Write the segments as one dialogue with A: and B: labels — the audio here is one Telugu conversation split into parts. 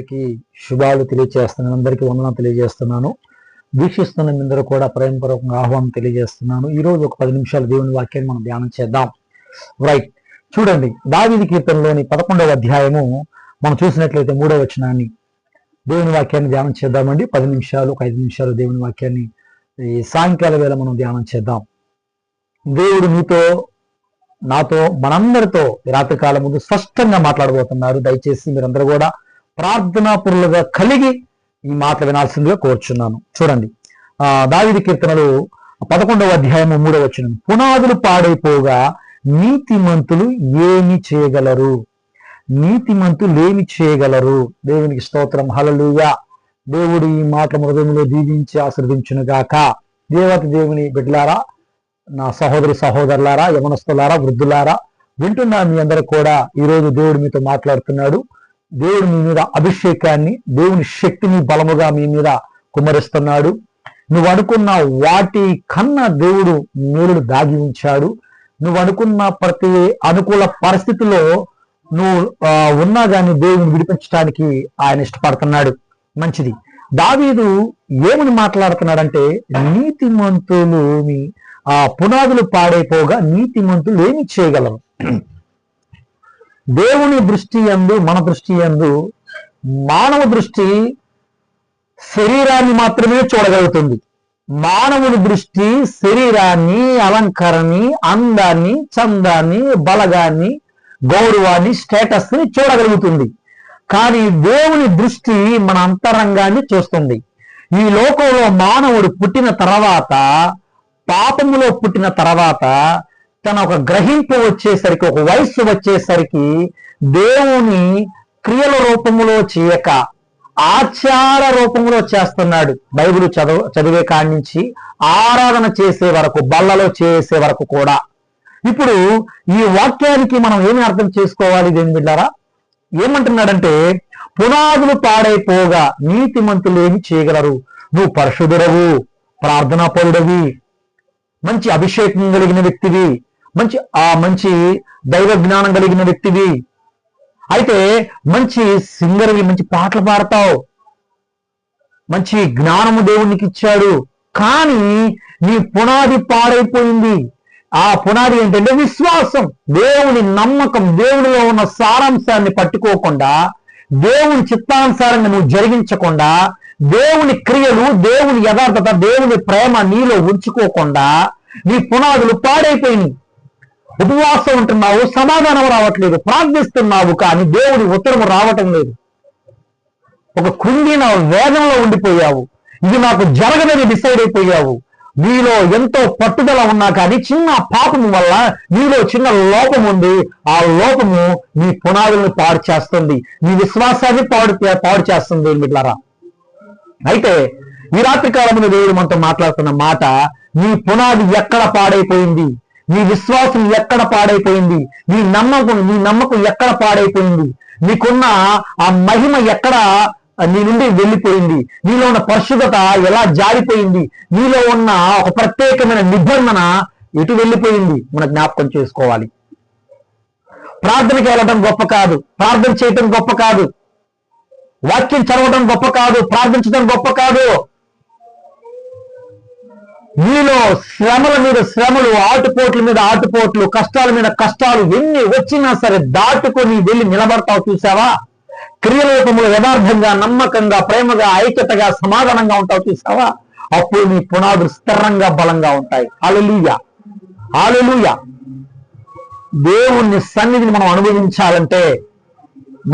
A: అందరికీ శుభాలు తెలియజేస్తున్నాను. అందరికీ వందనాలు తెలియజేస్తున్నాను. వీక్షిస్తున్న మీ అందరూ కూడా ప్రేమపూర్వకంగా ఆహ్వానం తెలియజేస్తున్నాను. ఈరోజు ఒక 10 నిమిషాలు దేవుని వాక్యాన్ని మనం ధ్యానం చేద్దాం. రైట్, చూడండి, దావీదు కీర్తనలోని 11వ అధ్యాయము మనం చూసినట్లయితే 3వ వచనాన్ని దేవుని వాక్యాన్ని ధ్యానం చేద్దామండి. 10 నిమిషాలు, ఒక 5 నిమిషాలు దేవుని వాక్యాన్ని ఈ సాయంకాల వేళ మనం ధ్యానం చేద్దాం. దేవుడు మీతో, నాతో, మనందరితో రాత్రి కాలం ముందు స్పష్టంగా మాట్లాడబోతున్నారు. దయచేసి మీరందరూ కూడా ప్రార్థనాపరులుగా కలిగి ఈ మాటలు వినాల్సిందిగా కోరుచున్నాను. చూడండి, దావీదు కీర్తనలు 11వ అధ్యాయము 3వ వచనం, పునాదులు పాడైపోగా నీతిమంతులు ఏమి చేయగలరు? నీతిమంతులు ఏమి చేయగలరు? దేవునికి స్తోత్రం, హల్లెలూయా. దేవుడు ఈ మాటల హృదయంలో దీవించి ఆశీర్వదించును గాక. దేవతి దేవుని బిడ్డలారా, నా సహోదరి సహోదరులారా, యవనస్తులారా, వృద్ధులారా, వింటున్నా మీ అందరూ కూడా ఈరోజు దేవుడు మీతో మాట్లాడుతున్నాడు. దేవుడు మీ మీద అభిషేకాన్ని, దేవుని శక్తిని బలముగా మీ మీద కుమ్మరిస్తున్నాడు. నువ్వు అనుకున్న వాటి కన్నా దేవుడు మేలును దాగి ఉంచాడు. నువ్వు అనుకున్న ప్రతి అనుకూల పరిస్థితిలో నువ్వు ఉన్నా కానీ దేవుని విడిపించడానికి ఆయన ఇష్టపడుతున్నాడు. మంచిది. దావీదు ఏమని మాట్లాడుతున్నాడంటే, నీతిమంతులు పునాదులు పాడైపోగా నీతిమంతులు ఏమి చేయగలరు? దేవుని దృష్టి యందు, మన దృష్టి యందు, మానవ దృష్టి శరీరాన్ని మాత్రమే చూడగలుగుతుంది. మానవుని దృష్టి శరీరాన్ని, అలంకరణని, అందాన్ని, చందాన్ని, బలగాన్ని, గౌరవాన్ని, స్టేటస్ ని చూడగలుగుతుంది. కానీ దేవుని దృష్టి మన అంతరంగాన్ని చూస్తుంది. ఈ లోకంలో మానవుడు పుట్టిన తర్వాత, పాపములో పుట్టిన తర్వాత, తన ఒక గ్రహింపు వచ్చేసరికి, ఒక వయస్సు వచ్చేసరికి దేవుని క్రియల రూపములో చేయక ఆచార రూపంలో చేస్తున్నాడు. బైబిల్ చదివే కాడి నుంచి ఆరాధన చేసే వరకు, బల్లలో చేసే వరకు కూడా. ఇప్పుడు ఈ వాక్యానికి మనం ఏమి అర్థం చేసుకోవాలి? దేని బిడ్డారా, ఏమంటున్నాడంటే, పునాదులు పాడైపోగా నీతిమంతులు ఏమి చేయగలరు? నువ్వు పరిశుద్ధుడవు, ప్రార్థనాపరుడవి, మంచి అభిషేకం కలిగిన వ్యక్తివి, మంచి దైవ జ్ఞానం కలిగిన వ్యక్తివి, అయితే మంచి సింగర్వి, మంచి పాటలు పాడతావు, మంచి జ్ఞానము దేవునికి ఇచ్చాడు. కానీ నీ పునాది పాడైపోయింది. ఆ పునాది ఏంటంటే విశ్వాసం, దేవుని నమ్మకం. దేవునిలో ఉన్న సారాంశాన్ని పట్టుకోకుండా, దేవుని చిత్తానుసారంగా నువ్వు జరిగించకుండా, దేవుని క్రియలు, దేవుని యథార్థత, దేవుని ప్రేమ నీలో ఉంచుకోకుండా నీ పునాదులు పాడైపోయినాయి. ఉపవాసం ఉంటున్నావు, సమాధానం రావట్లేదు. ప్రార్థిస్తున్నావు కానీ దేవుని ఉత్తరము రావటం లేదు. ఒక కృంగిన వేదనలో ఉండిపోయావు. ఇది నాకు జరగదని డిసైడ్ అయిపోయావు. నీలో ఎంతో పట్టుదల ఉన్నా కానీ చిన్న పాపము వల్ల నీలో చిన్న లోపం ఉంది. ఆ లోపము నీ పునాదులను పాడు చేస్తుంది, నీ విశ్వాసాన్ని పాడు చేస్తుంది మిట్లారా. అయితే ఈ రాత్రి కాలంలో దేవుడు మనతో మాట్లాడుతున్న మాట, నీ పునాది ఎక్కడ పాడైపోయింది? నీ విశ్వాసం ఎక్కడ పాడైపోయింది? నీ నమ్మకం ఎక్కడ పాడైపోయింది? నీకున్న ఆ మహిమ ఎక్కడ నీ నుండి వెళ్ళిపోయింది? నీలో ఉన్న పరిశుద్ధత ఎలా జారిపోయింది? నీలో ఉన్న ఒక ప్రత్యేకమైన నిబంధన ఎటు వెళ్ళిపోయింది? మన జ్ఞాపకం చేసుకోవాలి. ప్రార్థనకి వెళ్ళడం గొప్ప కాదు, ప్రార్థన చేయటం గొప్ప కాదు, వాక్యం చదవడం గొప్ప కాదు, ప్రార్థించడం గొప్ప కాదు. నీలో శ్రమల మీద శ్రమలు, ఆటుపోట్ల మీద ఆటుపోట్లు, కష్టాల మీద కష్టాలు ఎన్ని వచ్చినా సరే దాటుకొని వెళ్ళి నిలబడతావు. చూసావా? క్రియల రూపంలో యథార్థంగా, నమ్మకంగా, ప్రేమగా, ఐక్యతగా, సమాధానంగా ఉంటావు. చూసావా? అప్పుడు నీ పునాదులు స్థిరంగా, బలంగా ఉంటాయి. హల్లెలూయా, హల్లెలూయా. దేవుని సన్నిధిని మనం అనుభవించాలంటే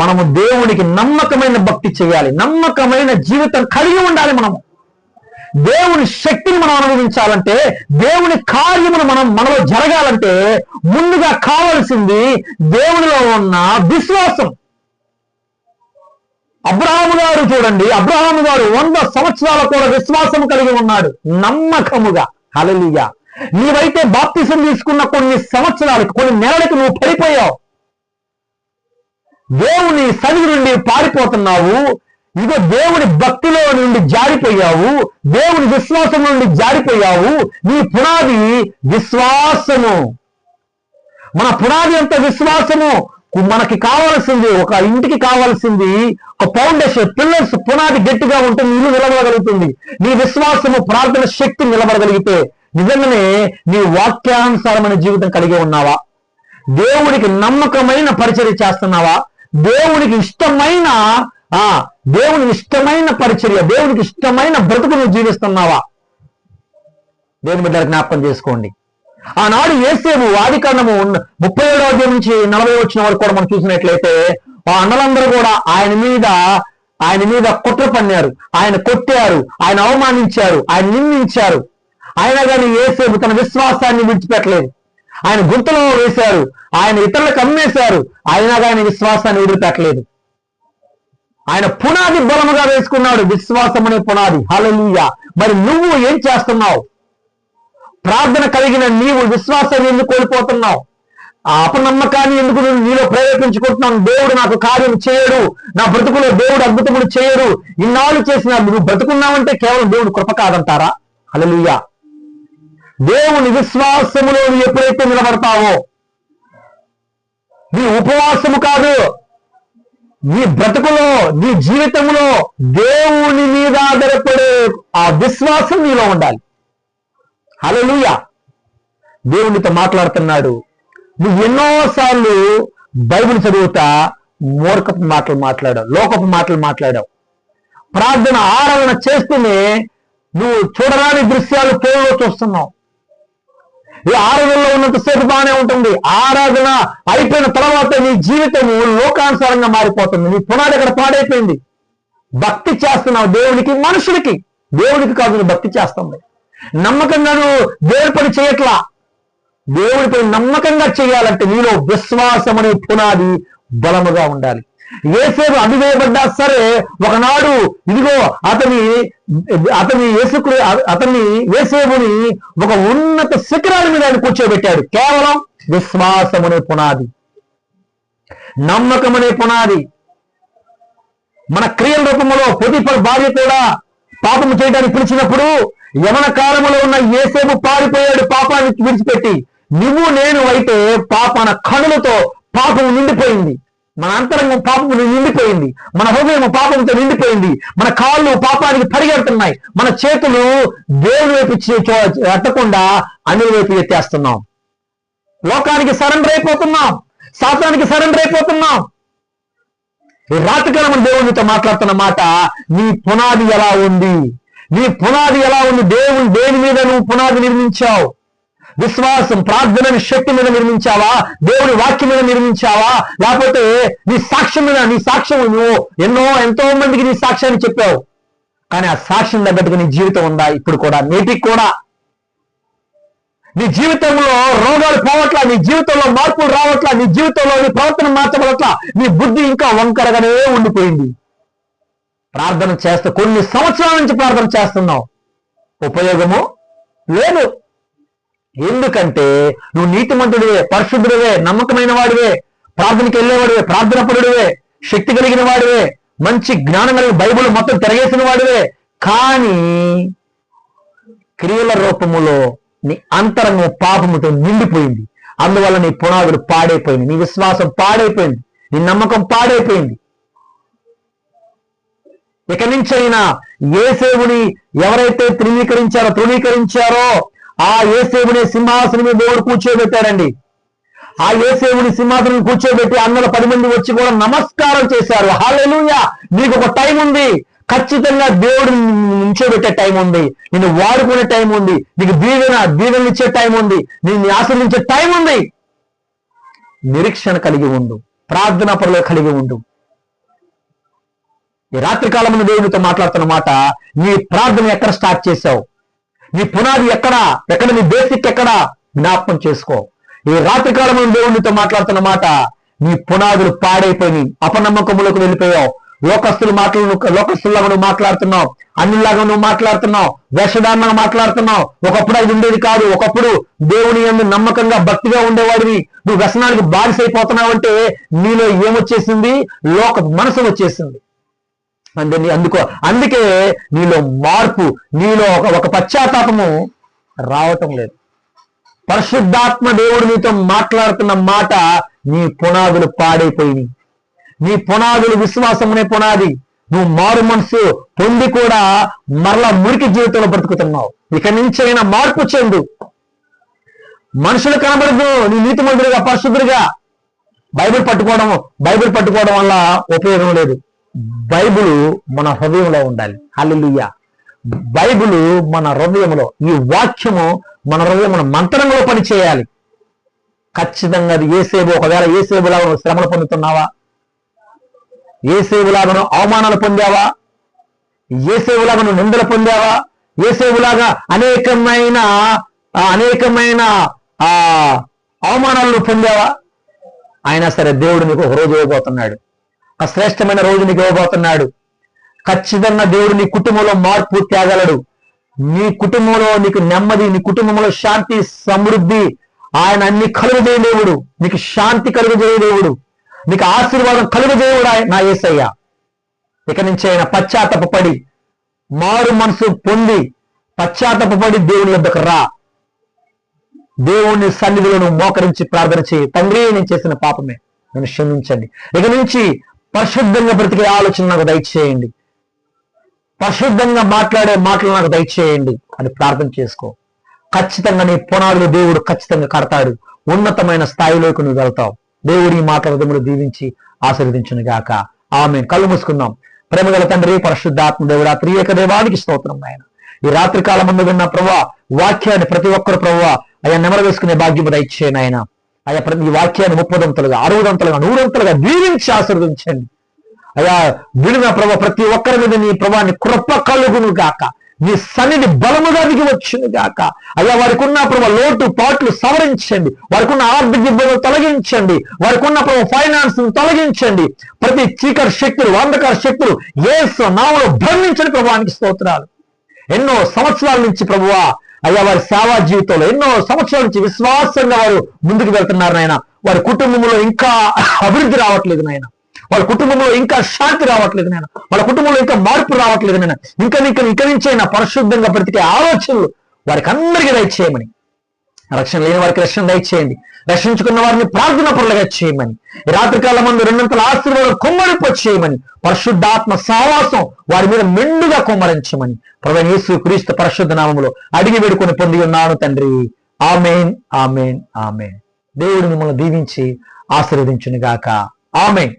A: మనము దేవునికి నమ్మకమైన భక్తి చేయాలి, నమ్మకమైన జీవితం కలిగి ఉండాలి. దేవుని శక్తిని మనం అనుభవించాలంటే, దేవుని కార్యమును మనలో జరగాలంటే ముందుగా కావలసింది దేవునిలో ఉన్న విశ్వాసం. అబ్రహాము గారు చూడండి, అబ్రహాము గారు 100 సంవత్సరాల కూడా విశ్వాసం కలిగి ఉన్నాడు, నమ్మకముగా. హల్లెలూయా. నీవైతే బాప్తిసం తీసుకున్న కొన్ని సంవత్సరాలకు, కొన్ని నెలలకు నువ్వు పడిపోయావు, దేవుని సన్నిధి నుండి పారిపోతున్నావు. ఇదో దేవుని భక్తిలో నుండి జారిపోయావు, దేవుని విశ్వాసం నుండి జారిపోయావు. నీ పునాది విశ్వాసము. మన పునాది ఎంత విశ్వాసము. మనకి కావాల్సింది, ఒక ఇంటికి కావాల్సింది ఒక ఫౌండేషన్, పిల్లర్స్, పునాది గట్టిగా ఉంటుంది, ఇల్లు నిలబడగలుగుతుంది. నీ విశ్వాసము, ప్రార్థన శక్తి నిలబడగలిగితే నిజంగానే నీ వాక్యానుసారమైన జీవితం కలిగి ఉన్నావా? దేవుడికి నమ్మకమైన పరిచర్య చేస్తున్నావా? దేవునికి ఇష్టమైన పరిచర్య, దేవునికి ఇష్టమైన బ్రతుకు నువ్వు జీవిస్తున్నావా? దేవుని బిడ్డలకు జ్ఞాపకం చేసుకోండి. ఆనాడు యేసేపు ఆదికాండము 37వ అధ్యాయం నుంచి 40 వచ్చిన వరకు కూడా మనం చూసినట్లయితే ఆ అన్నలందరూ కూడా ఆయన మీద కుట్ర పన్నారు, ఆయన కొట్టారు, ఆయన అవమానించారు, ఆయన నిందించారు. అయినా కానీ యేసేపు తన విశ్వాసాన్ని విడిచిపెట్టలేదు. ఆయన గుంతలో వేశారు, ఆయన ఇతరులకు అమ్మేశారు, అయినా కానీ విశ్వాసాన్ని వదిలిపెట్టలేదు. ఆయన పునాది బలముగా వేసుకున్నాడు, విశ్వాసం అనే పునాది. హల్లెలూయా. మరి నువ్వు ఏం చేస్తున్నావు? ప్రార్థన కలిగిన నీవు విశ్వాసాన్ని ఎందుకు కోల్పోతున్నావు? ఆ అపనమ్మకాన్ని ఎందుకు నీలో ప్రేరేపించుకుంటున్నావు? దేవుడు నాకు కార్యం చేయడు, నా బ్రతుకులో దేవుడు అద్భుతములు చేయడు, ఇన్నాళ్ళు చేసిన నువ్వు బ్రతుకున్నావంటే కేవలం దేవుడు కృప కాదంటారా? హల్లెలూయా. దేవుని విశ్వాసములో నువ్వు ఎప్పుడైతే నిలబడతావో, నీ ఉపవాసము కాదు, నీ బ్రతుకులో, నీ జీవితంలో దేవుని మీద ఆధారపడే ఆ విశ్వాసం నీలో ఉండాలి. హల్లెలూయా. దేవునితో మాట్లాడుతున్నాడు. నువ్వు ఎన్నోసార్లు బైబిల్ చదువుతా మూర్ఖపు మాటలు మాట్లాడావు, లోకపు మాటలు మాట్లాడావు. ప్రార్థన ఆరాధన చేస్తూనే నువ్వు చూడరాని దృశ్యాలు కేవలం చూస్తున్నావు. ఈ ఆరాధనలో ఉన్నంతసేపు బాగానే ఉంటుంది, ఆరాధన అయిపోయిన తర్వాత నీ జీవితము లోకానుసారంగా మారిపోతుంది. నీ పునాది అక్కడ పాడైపోయింది. భక్తి చేస్తున్నావు దేవునికి, మనుషుడికి, దేవుడికి కాదు నువ్వు భక్తి చేస్తుంది. నమ్మకంగా నువ్వు దేవుడి పని చేయట్లా. దేవుడి పని నమ్మకంగా చేయాలంటే నీలో విశ్వాసం అనే పునాది బలముగా ఉండాలి. యేసేపు అవివేయబడ్డా సరే ఒకనాడు ఇదిగో యేసేపుని ఒక ఉన్నత శిఖరాల మీద ఆయన కూర్చోబెట్టాడు. కేవలం విశ్వాసం అనే పునాది, నమ్మకం అనే పునాది. మన క్రియల రూపంలో పొతిఫర్ భార్య కూడా పాపము చేయడానికి పిలిచినప్పుడు యవన కాలములో ఉన్న యేసేపు పారిపోయాడు పాపాన్ని విడిచిపెట్టి. నువ్వు నేను అయితే పాపాన కనులతో పాపము నిండిపోయింది, మన అంతరంగం పాపము నిండిపోయింది, మన హృదయం పాపంతో నిండిపోయింది, మన కాళ్ళు పాపానికి పరిగెడుతున్నాయి, మన చేతులు దేవుని వైపు ఎత్తకుండా అన్ని వైపు ఎత్తేస్తున్నాం. లోకానికి సరెండర్ అయిపోతున్నాం, శాస్త్రానికి సరెండర్ అయిపోతున్నాం. ఈ రాత్రికాలం దేవునితో మాట్లాడుతున్న మాట, నీ పునాది ఎలా ఉంది? నీ పునాది ఎలా ఉంది? దేవుని దేని మీద నువ్వు పునాది నిర్మించావు? విశ్వాసం, ప్రార్థన శక్తి మీద నిర్మించావా? దేవుని వాక్యం మీద నిర్మించావా? లేకపోతే నీ సాక్ష్యం మీద? నీ సాక్ష్యం నువ్వు ఎంతో మందికి నీ సాక్ష్యాన్ని చెప్పావు, కానీ ఆ సాక్ష్యం తగ్గట్టుగా నీ జీవితం ఉందా? ఇప్పుడు కూడా, నేటికి కూడా నీ జీవితంలో రోగాలు పోవట్లా, నీ జీవితంలో మార్పులు రావట్లా, నీ జీవితంలో నీ ప్రవర్తన మార్చబడట్లా, నీ బుద్ధి ఇంకా వంకరగానే ఉండిపోయింది. ప్రార్థన చేస్తూ కొన్ని సంవత్సరాల నుంచి ప్రార్థన చేస్తున్నావు, ఉపయోగము లేదు. ఎందుకంటే నువ్వు నీతిమంతుడివే, పరిశుద్ధుడివే, నమ్మకమైన వాడివే, ప్రార్థనకి వెళ్ళేవాడివే, ప్రార్థనపరుడివే, శక్తి కలిగిన వాడివే, మంచి జ్ఞానం కలిగిన బైబిల్ మొత్తం తిరగేసిన వాడివే. కానీ క్రియల రూపములో నీ అంతరంగం పాపముతో నిండిపోయింది. అందువల్ల నీ పునాదులు పాడైపోయింది, నీ విశ్వాసం పాడైపోయింది, నీ నమ్మకం పాడైపోయింది. ఇక నుంచైనా యేసేపుని ఎవరైతే తృణీకరించారో ఆ యేసేపుని సింహాసనం మీద దేవుడు కూర్చోబెట్టారండి. ఆ యేసేపుని సింహాసనం కూర్చోబెట్టి అన్నల 10 మంది వచ్చి కూడా నమస్కారం చేశారు. హల్లెలూయా. నీకు ఒక టైం ఉంది, ఖచ్చితంగా దేవుడు నిల్చోబెట్టే టైం ఉంది, నిన్ను వాడుకునే టైం ఉంది, నీకు దీవెనలు ఇచ్చే టైం ఉంది, నిన్ను ఆశీర్వదించే టైం ఉంది. నిరీక్షణ కలిగి ఉండు, ప్రార్థనా పరులు కలిగి ఉండు. ఈ రాత్రి కాలంలో దేవునితో మాట్లాడుతున్న మాట, నీ ప్రార్థన ఎక్కడ స్టార్ట్ చేశావు? నీ పునాది ఎక్కడ నీ బేసిక్ ఎక్కడ? జ్ఞాపకం చేసుకో. ఈ రాత్రి కాలంలో దేవునితో మాట్లాడుతున్న మాట, నీ పునాదులు పాడైపోయి అపనమ్మకములకు వెళ్ళిపోయావు. లోకస్తుల్లాగా నువ్వు మాట్లాడుతున్నావు, అన్నిలాగా నువ్వు మాట్లాడుతున్నావు, వేషధారణగా మాట్లాడుతున్నావు. ఒకప్పుడు అది ఉండేది కాదు. ఒకప్పుడు దేవుని యందు నమ్మకంగా భక్తిగా ఉండేవాడివి. నువ్వు వ్యసనానికి బానిసైపోతున్నావు అంటే నీలో ఏమొచ్చేసింది? లోక మనసు వచ్చేసింది. అందుకే నీలో మార్పు, నీలో ఒక పశ్చాత్తాపము రావటం లేదు. పరిశుద్ధాత్మ దేవుడు నీతో మాట్లాడుతున్న మాట నీ పునాదులు పాడైపోయినాయి. నీ పునాదులు విశ్వాసమునే పునాది. నువ్వు మారు మనసు పొంది కూడా మరలా మురికి జీవితంలో బ్రతుకుతున్నావు. ఇక నుంచి అయినా మార్పు చెందు. మనుషులు కనబడదు నీ నీతిమంతుడిగా, పరిశుద్ధుడిగా. బైబిల్ పట్టుకోవడం వల్ల ఉపయోగం లేదు. బైబిల్ మన హృదయంలో ఉండాలి. హల్లెలూయా. బైబిల్ మన హృదయంలో, ఈ వాక్యము మన హృదయం మంత్రంలో పనిచేయాలి. ఖచ్చితంగా అది యేసేబు. ఒకవేళ యేసేబులాగా నువ్వు శ్రమలు పొందుతున్నావా? యేసేబులాగా నువ్వు అవమానాలు పొందావా? యేసేబులాగా నువ్వు నిందలు పొందావా? యేసేబులాగా అనేకమైన అవమానాలను పొందావా? అయినా సరే దేవుడు నీకు ఒక రోజు ఇవ్వబోతున్నాడు. ఒక శ్రేష్టమైన రోజు నీకు ఇవ్వబోతున్నాడు. ఖచ్చితంగా దేవుడు నీ కుటుంబంలో మార్పు తేగలడు. నీ కుటుంబంలో నీకు నెమ్మది, నీ కుటుంబంలో శాంతి, సమృద్ధి ఆయన అన్ని కలుగజేయ దేవుడు. నీకు శాంతి కలుగజేయ దేవుడు, నీకు ఆశీర్వాదం కలుగజేయుడు నా యేసయ్య. ఇక నుంచి ఆయన పశ్చాత్తాపపడి, మారు మనసు పొంది పశ్చాత్తాపపడి దేవుని వద్దకు రా. దేవుని సన్నిధిలో మోకరించి ప్రార్థన చేయి. తండ్రి, నేను చేసిన పాపమే, నన్ను క్షమించండి. ఇక నుంచి పరిశుద్ధంగా బ్రతికే ఆలోచన నాకు దయచేయండి. పరిశుద్ధంగా మాట్లాడే మాటలు నాకు దయచేయండి అని ప్రార్థన చేసుకో. ఖచ్చితంగా నీ పునాదులు దేవుడు ఖచ్చితంగా కడతాడు. ఉన్నతమైన స్థాయిలోకి నువ్వు వెళ్తావు. దేవుడి మాట హృదయములు దీవించి ఆశీర్వదించును గాక. ఆమేన్. కళ్ళు మూసుకుందాం. ప్రేమగల తండ్రి, పరిశుద్ధాత్మ దేవుడా, త్రియేక దేవానికి స్తోత్రం. ఆయన ఈ రాత్రి కాలం ముందు విన్న ప్రభువా, వాక్యాన్ని ప్రతి ఒక్కరు ప్రభువా అయ్యా నెమరు వేసుకునే భాగ్యము దయచేయండి. ఆయన అయ్యా ఈ వాక్యాన్ని 30 దంతలుగా, 60 దంతలుగా, 100 దంతలుగా దీవించి ఆశీర్వదించండి. అయ్యా విడిన ప్రభా ప్రతి ఒక్కరి మీద నీ ప్రభాని కృప కలుగును గాక. నీ సన్నిధి బలముగా దిగి వచ్చును గాక. అయ్యా వారికి ఉన్న ప్రభావ లోటు పాట్లు సవరించండి. వారికి ఉన్న ఆర్థిక ఇబ్బందులు తొలగించండి. వారికి ఉన్న ప్రభావ ఫైనాన్స్ తొలగించండి. ప్రతి చీకటి శక్తులు, అంధకార శక్తులు యేసు నామములో బంధించండి. ప్రభావానికి స్తోత్రాలు. ఎన్నో సంవత్సరాల నుంచి ప్రభువా అయ్యా వారి సేవా జీవితంలో ఎన్నో సంవత్సరాల నుంచి విశ్వాసంగా వారు ముందుకు వెళ్తున్నారు నాయన. వారి కుటుంబంలో ఇంకా అభివృద్ధి రావట్లేదు నాయన. వాళ్ళ కుటుంబంలో ఇంకా శాంతి రావట్లేదు నాయన. వాళ్ళ కుటుంబంలో ఇంకా మార్పు రావట్లేదు నాయన. ఇంకా నుంచి అయినా పరిశుద్ధంగా బ్రతికే ఆలోచనలు వారికి అందరికీ దయచేయమని, రక్షణ లేని వారికి రక్షణ దయచేయండి. రక్షించుకున్న వారిని ప్రార్థన పరులుగా చేయమని, ఈ రాత్రికాల మందు 2 ఆశీర్వాదం కుమ్మరింపు చేయమని, పరిశుద్ధాత్మ సహవాసం వారి మీద మెండుగా కుమ్మరించమని ప్రభువైన యేసు క్రీస్తు పరిశుద్ధ నామములో అడిగి వేడుకొని పొంది ఉన్నాను తండ్రి. ఆమేన్, ఆమేన్, ఆమేన్. దేవుడు మిమ్మల్ని దీవించి ఆశీర్వదించును గాక. ఆమేన్.